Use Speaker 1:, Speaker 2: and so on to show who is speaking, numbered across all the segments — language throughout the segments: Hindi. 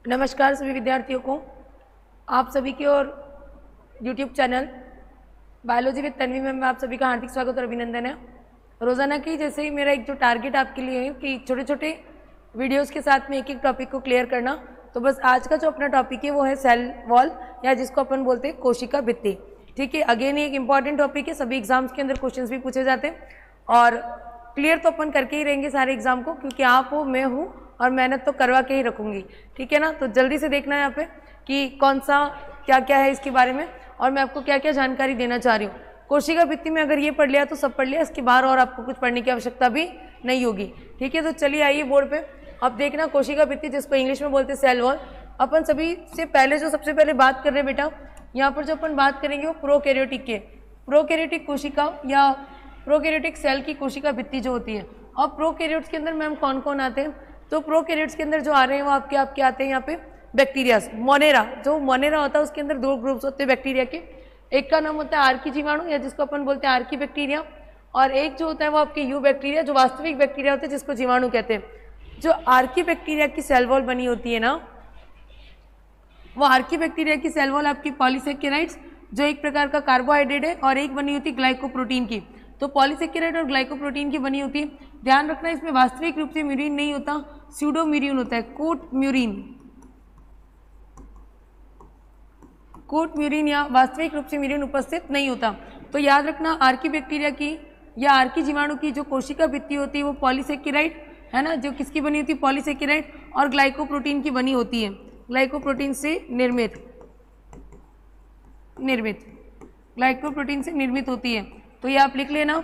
Speaker 1: नमस्कार सभी विद्यार्थियों को, आप सभी की और YouTube channel biology with Tanvi में आप सभी का हार्दिक स्वागत और अभिनंदन है। रोज़ाना की जैसे ही मेरा एक जो टारगेट आपके लिए है कि छोटे छोटे वीडियोस के साथ में एक एक टॉपिक को क्लियर करना, तो बस आज का जो अपना टॉपिक है वो है सेल वॉल या जिसको अपन बोलते हैं कोशिका भित्ति। ठीक है, अगेन एक इंपॉर्टेंट टॉपिक है, सभी एग्जाम्स के अंदर क्वेश्चन भी पूछे जाते हैं और क्लियर तो अपन करके ही रहेंगे सारे एग्जाम को, क्योंकि आप हो, मैं हूँ और मेहनत तो करवा के ही रखूँगी। ठीक है ना, तो जल्दी से देखना है यहाँ पे कि कौन सा क्या क्या है इसके बारे में और मैं आपको क्या क्या जानकारी देना चाह रही हूँ। कोशिका भित्ति में अगर ये पढ़ लिया तो सब पढ़ लिया, इसके बाहर और आपको कुछ पढ़ने की आवश्यकता भी नहीं होगी। ठीक है, तो चलिए आइए बोर्ड पे। अब देखना कोशिका भित्ति जिसको इंग्लिश में बोलते हैं सेल वॉल। अपन सभी से पहले जो सबसे पहले बात कर रहे हैं बेटा, यहाँ पर जो अपन बात करेंगे वो प्रोकैरियोटिक के, प्रोकैरियोटिक कोशिका या प्रोकैरियोटिक सेल की कोशिका भित्ति जो होती है। और प्रोकैरियोट्स के अंदर मैम कौन कौन आते हैं, तो प्रोकैरियोट्स के अंदर जो आ रहे हैं वो आपके आते हैं यहाँ पे बैक्टीरिया, मोनेरा। जो मोनेरा होता है उसके अंदर दो ग्रुप्स होते हैं बैक्टीरिया के, एक का नाम होता है आर्की जीवाणु या जिसको अपन बोलते हैं आर्की बैक्टीरिया, और एक जो होता है वो आपके यू बैक्टीरिया जो वास्तविक बैक्टीरिया होते हैं जिसको जीवाणु कहते हैं। जो आर्की बैक्टीरिया की सेल वॉल बनी होती है ना, वो आर्की बैक्टीरिया की सेल वॉल आपकी पॉलीसेकेराइड्स जो एक प्रकार का कार्बोहाइड्रेट है और एक बनी होती है ग्लाइकोप्रोटीन की। तो पॉलीसेकेराइड और ग्लाइकोप्रोटीन की बनी होती है। ध्यान रखना इसमें वास्तविक रूप से म्यूरिन नहीं होता, स्यूडो म्यूरिन होता है, कोट म्यूरिन, कोट म्यूरिन या वास्तविक रूप से म्यूरिन उपस्थित नहीं होता। तो याद रखना आर्की बैक्टीरिया की या आर्की जीवाणु की जो कोशिका भित्ति होती है वो पॉलीसेकेराइड है ना, जो किसकी बनी होती है, पॉलीसेकेराइड और ग्लाइकोप्रोटीन की बनी होती है, ग्लाइकोप्रोटीन से निर्मित ग्लाइकोप्रोटीन से निर्मित होती है। तो ये आप लिख लेना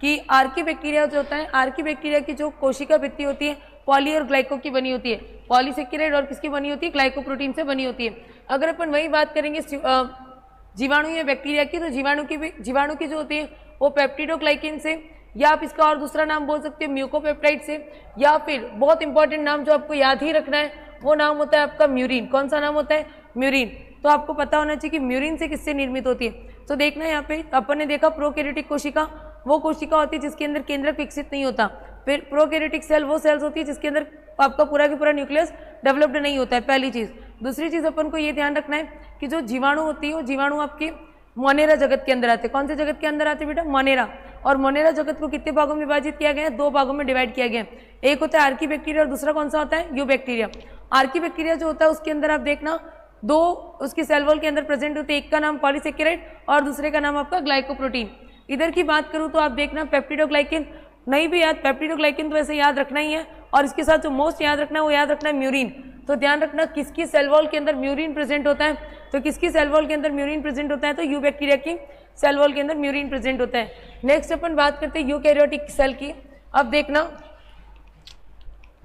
Speaker 1: कि आर्की बैक्टीरिया जो होता है, आर्की बैक्टीरिया की जो कोशिका भित्ति होती है पॉली और ग्लाइको की बनी होती है, पॉलीसेकेराइड और किसकी बनी होती है, ग्लाइकोप्रोटीन से बनी होती है। अगर अपन वही बात करेंगे जीवाणु या बैक्टीरिया की, तो जीवाणु की जो होती है वो पेप्टिडोग्लाइकेन से, या आप इसका और दूसरा नाम बोल सकते हो म्यूकोपेप्टाइड से, या फिर बहुत इंपॉर्टेंट नाम जो आपको याद ही रखना है वो नाम होता है आपका म्यूरिन। कौन सा नाम होता है, म्यूरिन। तो आपको पता होना चाहिए कि म्यूरिन से किससे निर्मित होती है। तो देखना यहाँ पे अपन ने देखा प्रोकैरियोटिक कोशिका वो कोशिका होती है जिसके अंदर केंद्रक विकसित नहीं होता। फिर प्रोकैरियोटिक सेल वो सेल्स होती है जिसके अंदर आपका पूरा का पूरा न्यूक्लियस डेवलप्ड नहीं होता है, पहली चीज़। दूसरी चीज़ अपन को ये ध्यान रखना है कि जो जीवाणु होती है वो जीवाणु आपके मोनेरा जगत के अंदर आते हैं। कौन से जगत के अंदर आते हैं बेटा, मोनेरा। और मोनेरा जगत को कितने भागों में विभाजित किया गया है, दो भागों में डिवाइड किया गया है। एक होता है आर्की बैक्टीरिया और दूसरा कौन सा होता है, यू बैक्टीरिया। आर्की बैक्टीरिया जो होता है उसके अंदर आप देखना दो उसकी सेल वॉल के अंदर प्रेजेंट होते हैं, एक का नाम पॉलीसेकेराइड और दूसरे का नाम आपका ग्लाइकोप्रोटीन। इधर की बात करूं तो आप देखना पेप्टिडोग्लाइकेन, नहीं भी याद, पेप्टिडोग्लाइकेन तो वैसे याद रखना ही है, और इसके साथ जो मोस्ट याद रखना है वो याद रखना है म्यूरिन। तो ध्यान रखना किसकी सेल वॉल के अंदर म्यूरिन प्रेजेंट होता है, तो किसकी सेल वॉल के अंदर म्यूरिन प्रेजेंट होता है, तो यू बैक्टीरिया की सेल वॉल के अंदर म्यूरिन प्रेजेंट होता है। नेक्स्ट अपन बात करते हैं यूकैरियोटिक सेल की। अब देखना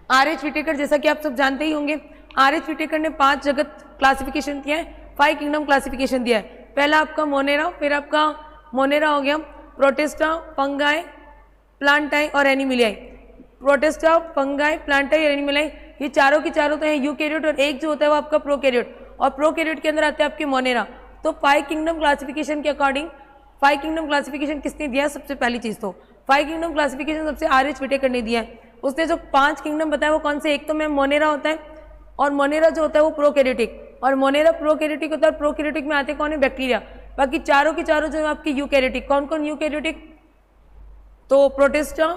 Speaker 1: आर एच व्हिटेकर, जैसा कि आप सब जानते ही होंगे, आर एच व्हिटेकर ने 5 जगत क्लासिफिकेशन किया है, 5 किंगडम क्लासिफिकेशन दिया है। पहला आपका मोनेरा, फिर आपका मोनेरा हो गया, प्रोटिस्टा, फंगाई, प्लांटाई और एनिमिलियाई। प्रोटिस्टा, फंगाई, प्लांटाई और एनिमिलियाई ये चारों की चारों तो है यूकैरियोट, और एक जो होता है वो आपका प्रोकैरियोट, और प्रोकैरियोट के अंदर आते हैं आपके मोनेरा। तो 5 किंगडम क्लासिफिकेशन के अकॉर्डिंग 5 किंगडम क्लासिफिकेशन किसने दिया है, सबसे पहली चीज तो 5 किंगडम क्लासिफिकेशन सबसे आर एच व्हिटेकर ने दिया है। उसने जो 5 किंगडम बताया वो कौन से, एक तो मैम मोनेरा होता है, और मोनेरा जो होता है वो प्रोकैरियोटिक, और मोनेरा प्रोकैरियोटिक होता है, और प्रोकैरियोटिक में आते कौन है, बैक्टीरिया। बाकी चारों की चारों जो है आपकी यूकैरियोटिक। कौन कौन यूकैरियोटिक, तो प्रोटिस्टा,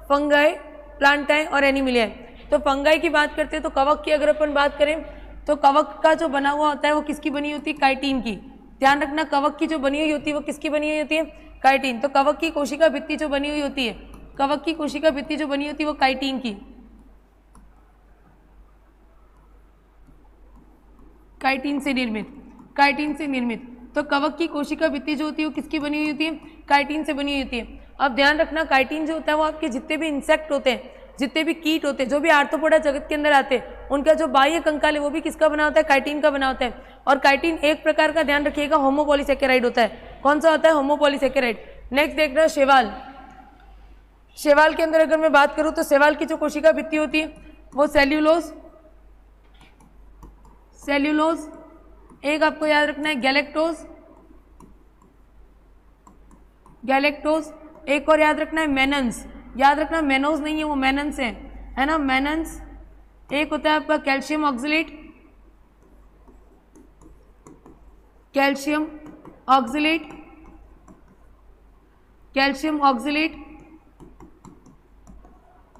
Speaker 1: फंगाई, प्लांटाई और एनिमिलियाई। तो फंगाई की बात करते हैं तो कवक की अगर अपन बात करें तो कवक का जो बना हुआ होता है वो किसकी बनी होती है, काइटिन की। ध्यान रखना कवक की जो बनी हुई होती है वो किसकी बनी हुई होती है, काइटिन। तो कवक की कोशिका भित्ति जो बनी हुई होती है, कवक की कोशिका भित्ति जो बनी होती है वो काइटिन की, काइटिन से निर्मित। तो कवक की कोशिका भित्ति जो होती है वो किसकी बनी हुई होती है, काइटिन से बनी हुई होती है। अब ध्यान रखना काइटिन जो होता है वो आपके जितने भी इंसेक्ट होते हैं, जितने भी कीट होते हैं, जो भी आर्थ्रोपोडा जगत के अंदर आते हैं, उनका जो बाह्य कंकाल है वो भी किसका बना होता है, काइटिन का बना होता है। और काइटिन एक प्रकार का, ध्यान रखिएगा, होमोपॉलीसेकेराइड होता है। कौन सा होता है, होमोपॉलीसेकेराइड। नेक्स्ट देखना शैवाल। शैवाल के अंदर अगर मैं बात करूं तो शैवाल की जो कोशिका भित्ति होती है वो सेल्यूलोज, एक आपको याद रखना है गैलेक्टोज, एक और याद रखना है मेनन्स। याद रखना मेनोज नहीं है, वो मेनन्स है ना, मेनन्स। एक होता है आपका calcium oxalate, calcium oxalate, calcium oxalate,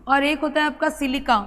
Speaker 1: और एक होता है आपका सिलिका,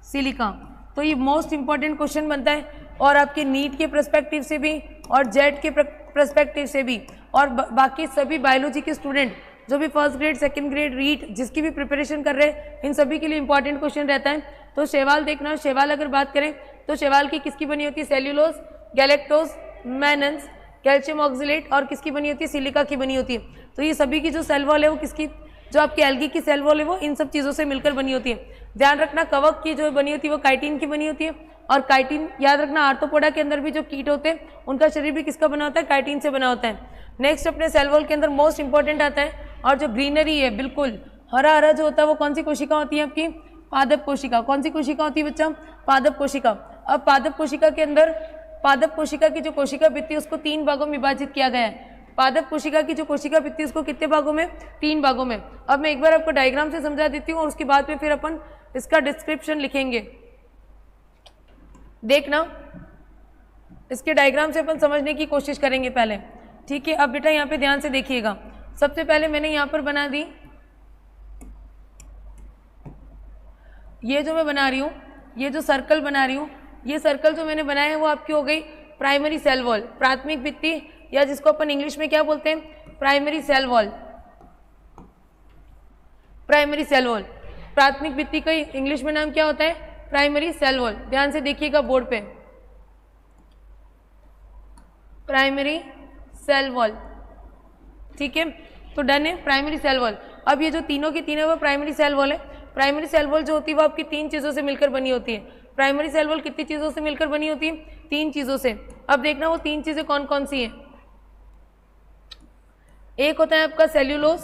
Speaker 1: सिलिका। तो ये मोस्ट इंपॉर्टेंट क्वेश्चन बनता है और आपके नीट के पर्सपेक्टिव से भी और जेट के पर्सपेक्टिव से भी, और बाकी सभी बायोलॉजी के स्टूडेंट जो भी first grade second grade REET जिसकी भी प्रिपरेशन कर रहे हैं, इन सभी के लिए इंपॉर्टेंट क्वेश्चन रहता है। तो शैवाल देखना, शैवाल अगर बात करें तो शैवाल की किसकी बनी होती है, cellulose, galactose, mannans, calcium oxalate, और किसकी बनी होती है, सिलिका की बनी होती है। तो ये सभी की जो सेल वॉल है वो किसकी, जो आपकी एल्गी की सेल वॉल है वो इन सब चीज़ों से मिलकर बनी होती है। ध्यान रखना कवक की जो बनी होती है वो काइटिन की बनी होती है, और काइटिन याद रखना आर्थ्रोपोडा के अंदर भी जो कीट होते हैं उनका शरीर भी किसका बना होता है, काइटिन से बना होता है। नेक्स्ट अपने सेल वॉल के अंदर मोस्ट इंपॉर्टेंट आता है, और जो ग्रीनरी है बिल्कुल हरा हरा जो होता है वो कौन सी कोशिका होती है आपकी, पादप कोशिका। कौन सी कोशिका होती है बच्चा, पादप कोशिका। अब पादप कोशिका के अंदर पादप कोशिका की जो कोशिका भित्ति उसको 3 भागों में विभाजित किया गया है। पादप कोशिका की जो कोशिका भित्ति उसको कितने भागों में, 3 भागों में। अब मैं एक बार आपको डायग्राम से समझा देती हूँ और उसके बाद में फिर अपन इसका डिस्क्रिप्शन लिखेंगे। देखना इसके डायग्राम से अपन समझने की कोशिश करेंगे पहले, ठीक है। अब बेटा यहाँ पे ध्यान से देखिएगा। सबसे पहले मैंने यहाँ पर बना दी, ये जो मैं बना रही हूँ, ये जो सर्कल बना रही हूँ, ये सर्कल जो मैंने बनाया है वो आपकी हो गई प्राइमरी सेल वॉल, प्राथमिक भित्ति, या जिसको अपन इंग्लिश में क्या बोलते हैं, primary cell wall. Primary cell wall, प्राथमिक भित्ति का इंग्लिश में नाम क्या होता है, प्राइमरी सेल वॉल। ध्यान से देखिएगा बोर्ड पे, प्राइमरी सेल वॉल, ठीक है। तो डन है प्राइमरी सेल वॉल। अब ये जो तीनों की तीनों वो प्राइमरी सेल वॉल है। प्राइमरी सेल वॉल जो होती है वो आपकी 3 चीज़ों से मिलकर बनी होती है। प्राइमरी सेल वॉल कितनी चीज़ों से मिलकर बनी होती है, 3 चीज़ों से। अब देखना वो 3 चीज़ें कौन कौन सी हैं। एक होता है आपका सेल्यूलोज,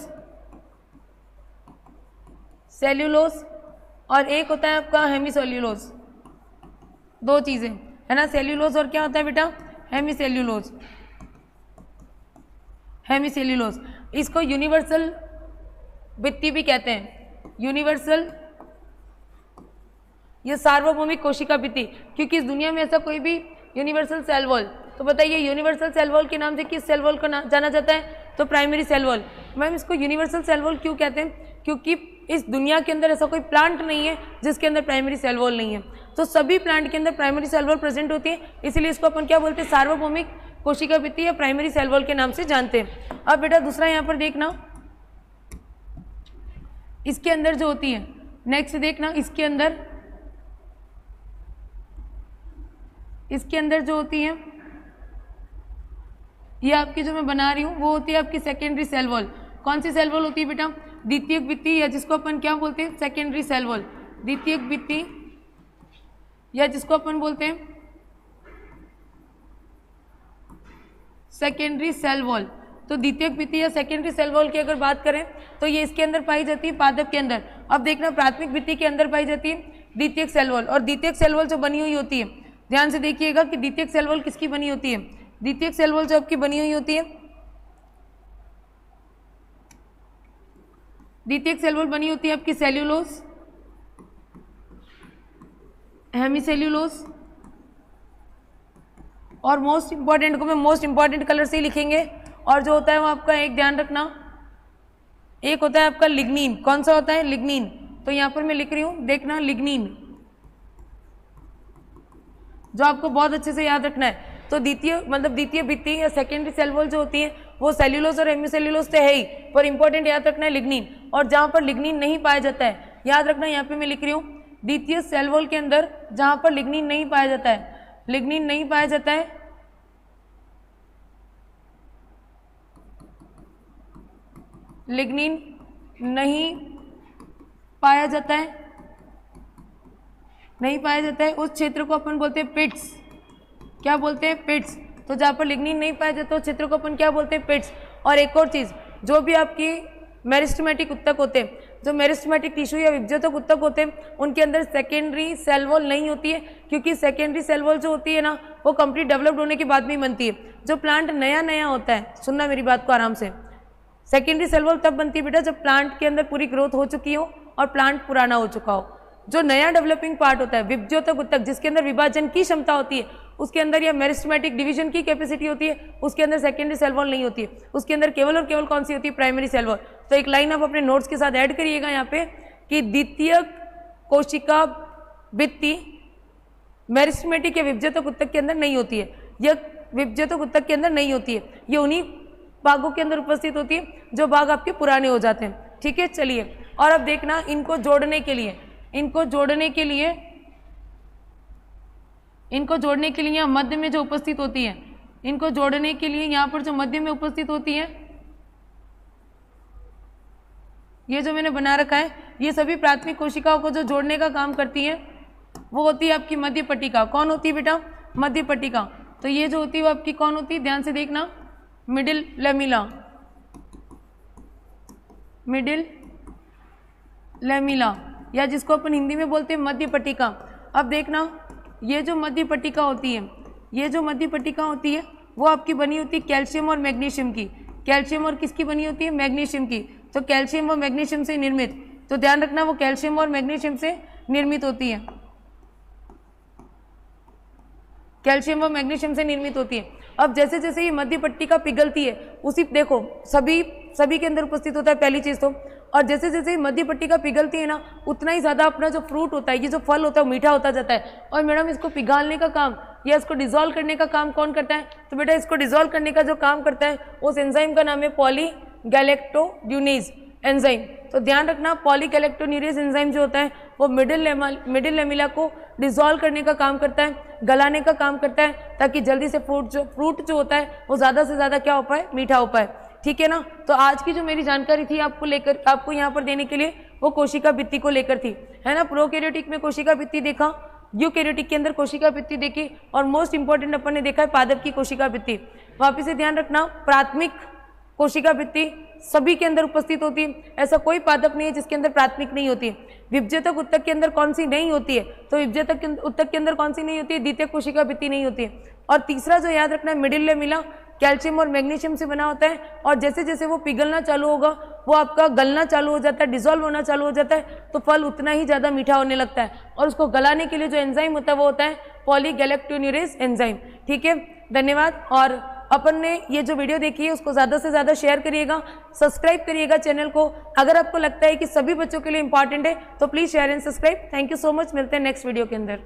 Speaker 1: सेल्यूलोज, और एक होता है आपका हेमीसेल्यूलोज। 2 चीज़ें है ना, सेल्यूलोज और क्या होता है बेटा, हेमीसेल्यूलोज। हेमीसेल्यूलोज इसको यूनिवर्सल भित्ति भी कहते हैं, यूनिवर्सल, ये सार्वभौमिक कोशिका भित्ति, क्योंकि इस दुनिया में ऐसा कोई भी यूनिवर्सल सेल वॉल, तो बताइए यूनिवर्सल सेल वॉल के नाम से किस सेल वॉल को जाना जाता है, तो प्राइमरी सेल वॉल। मैम इसको यूनिवर्सल सेल वॉल क्यों कहते हैं, क्योंकि इस दुनिया के अंदर ऐसा कोई प्लांट नहीं है जिसके अंदर प्राइमरी सेल वॉल नहीं है। तो सभी प्लांट के अंदर प्राइमरी सेल वॉल प्रेजेंट होती है, इसीलिए इसको अपन क्या बोलते हैं, सार्वभौमिक कोशिका भित्ति या प्राइमरी सेल वॉल के नाम से जानते हैं। अब बेटा दूसरा यहाँ पर देखना, इसके अंदर जो होती है, नेक्स्ट देखना इसके अंदर जो होती है, ये आपकी जो मैं बना रही हूँ वो होती है आपकी सेकेंडरी सेल वॉल। कौन सी सेल वॉल होती है बेटा, द्वितीयक भित्ति, या जिसको अपन क्या बोलते हैं, सेकेंडरी सेल वॉल। द्वितीयक भित्ति या जिसको अपन बोलते हैं सेकेंडरी सेल वॉल। तो द्वितीयक भित्ति या सेकेंडरी सेल वॉल की अगर बात करें तो ये इसके अंदर पाई जाती है, पादप के अंदर। अब देखना प्राथमिक भित्ति के अंदर पाई जाती है द्वितीयक सेल वॉल, और द्वितीयक सेल वॉल जो बनी हुई होती है, ध्यान से देखिएगा कि द्वितीयक सेल वॉल किसकी बनी होती है, द्वितीयक सेल वॉल जो आपकी बनी हुई होती है, द्वितीयक सेल वॉल बनी होती है आपकी सेल्यूलोज, हेमीसेल्यूलोज, और मोस्ट इंपॉर्टेंट को मैं मोस्ट इंपॉर्टेंट कलर से ही लिखेंगे, और जो होता है वो आपका एक ध्यान रखना, एक होता है आपका लिग्निन। कौन सा होता है, लिग्निन। तो यहाँ पर मैं लिख रही हूँ, देखना लिग्निन, जो आपको बहुत अच्छे से याद रखना है। तो द्वितीय भित्ति या सेकेंडरी सेल वॉल जो होती है वो सेल्यूलोज और हेमीसेल्यूलोज तो है ही, पर इंपॉर्टेंट याद रखना है लिग्निन। और जहाँ पर लिग्निन नहीं पाया जाता है, याद रखना यहाँ पे मैं लिख रही हूँ द्वितीय सेल वॉल के अंदर जहाँ पर लिग्निन नहीं पाया जाता है, लिग्निन नहीं पाया जाता है, लिग्निन नहीं पाया जाता है, नहीं पाया जाता है, उस क्षेत्र को अपन बोलते हैं पिट्स। क्या बोलते हैं, पिट्स। तो जहाँ पर लिग्निन नहीं पाया जाता उस क्षेत्र को अपन क्या बोलते हैं, पिट्स। और एक और चीज़, जो भी आपकी मेरिस्टेमेटिक उत्तक होते हैं, जो मेरिस्टेमेटिक टिश्यू या विभजतक उत्तक होते हैं, उनके अंदर सेकेंडरी सेल वॉल नहीं होती है, क्योंकि सेकेंडरी सेल वॉल जो होती है ना वो कंप्लीट डेवलप्ड होने के बाद में बनती है। जो प्लांट नया नया होता है, सुनना मेरी बात को आराम से, सेकेंडरी सेल वॉल तब बनती है बेटा जब प्लांट के अंदर पूरी ग्रोथ हो चुकी हो और प्लांट पुराना हो चुका हो। जो नया डेवलपिंग पार्ट होता है विभज्योतक उत्तक, जिसके अंदर विभाजन की क्षमता होती है, उसके अंदर या मेरिस्टेमेटिक डिवीजन की कैपेसिटी होती है, उसके अंदर सेकेंडरी सेल वॉल नहीं होती है, उसके अंदर केवल और केवल कौन सी होती है, प्राइमरी सेल वॉल। तो एक लाइन आप अपने नोट्स के साथ ऐड करिएगा यहाँ पे कि द्वितीय कोशिका भित्ति मेरिस्टेमेटिक या विभज्योतक उत्तक के अंदर नहीं होती है, यह विभज्योतक उत्तक के अंदर नहीं होती है, ये उन्हीं भागों के अंदर उपस्थित होती है जो भाग आपके पुराने हो जाते हैं। ठीक है, चलिए और अब देखना इनको जोड़ने के लिए यहाँ मध्य में जो उपस्थित होती है, इनको जोड़ने के लिए यहाँ पर जो मध्य में उपस्थित होती है, ये जो मैंने बना रखा है, ये सभी प्राथमिक कोशिकाओं को जो जोड़ने का काम करती है वो होती है आपकी मध्य पट्टिका। कौन होती है बेटा, मध्य पट्टिका। तो ये जो होती है वो आपकी कौन होती है, ध्यान से देखना, मिडिल लेमिला या जिसको अपन हिंदी में बोलते हैं मध्य पट्टिका। अब देखना ये जो मध्य पट्टिका होती है, वो आपकी बनी होती है कैल्शियम और मैग्नीशियम की। कैल्शियम और किसकी बनी होती है, मैग्नीशियम की। तो कैल्शियम और मैग्नीशियम से निर्मित, तो ध्यान रखना वो कैल्शियम और मैग्नीशियम से निर्मित होती है, कैल्शियम और मैग्नीशियम से निर्मित होती है। अब जैसे जैसे ये मध्य पट्टिका पिघलती है, उसी देखो सभी के अंदर उपस्थित होता है पहली चीज तो, और जैसे जैसे मध्य पट्टिका पिघलती है ना, उतना ही ज्यादा अपना जो फ्रूट होता है, ये जो फल होता है, मीठा होता जाता है। और मैडम इसको पिघालने का काम या इसको डिजोल्व करने का काम कौन करता है, तो बेटा इसको डिजोल्व करने का जो काम करता है उस एंजाइम का नाम है पॉलीगैलेक्टोन्यूरेज एंजाइम। तो ध्यान रखना पॉलीगैलेक्टोन्यूरेज एंजाइम जो होता है वो मिडिल लेमिला को डिजोल्व करने का काम करता है, गलाने का काम करता है, ताकि जल्दी से फ्रूट जो होता है वो ज़्यादा से ज़्यादा क्या हो पाए, मीठा हो पाए। ठीक है ना। तो आज की जो मेरी जानकारी थी आपको यहाँ पर देने के लिए, वो कोशिका भित्ति को लेकर थी, है ना। प्रोकैरियोटिक में कोशिका भित्ति देखा, यूकैरियोटिक के अंदर कोशिका भित्ति देखी, और मोस्ट इंपॉर्टेंट अपन ने देखा है पादप की कोशिका भित्ति। वापिस से ध्यान रखना, प्राथमिक कोशिका भित्ति सभी के अंदर उपस्थित होती है, ऐसा कोई पादप नहीं है जिसके अंदर प्राथमिक नहीं होती है। विभज्योतक उत्तक के अंदर कौन सी नहीं होती है, तो विभज्योतक उत्तक के अंदर कौन सी नहीं होती है, द्वितीय कोशिका भित्ति नहीं होती है। और तीसरा जो याद रखना है, मिडिल लेमिला कैल्शियम और मैग्नीशियम से बना होता है, और जैसे जैसे वो पिघलना चालू होगा, वो आपका गलना चालू हो जाता है, डिजोल्व होना चालू हो जाता है, तो फल उतना ही ज़्यादा मीठा होने लगता है। और उसको गलाने के लिए जो एंजाइम होता है वो होता है पॉलीगैलेक्टोन्यूरेज एंजाइम। ठीक है, धन्यवाद। और अपन ने ये जो वीडियो देखी है उसको ज़्यादा से ज़्यादा शेयर करिएगा, सब्सक्राइब करिएगा चैनल को। अगर आपको लगता है कि सभी बच्चों के लिए इंपॉर्टेंट है तो please share and subscribe. Thank you so much, मिलते हैं नेक्स्ट वीडियो के अंदर।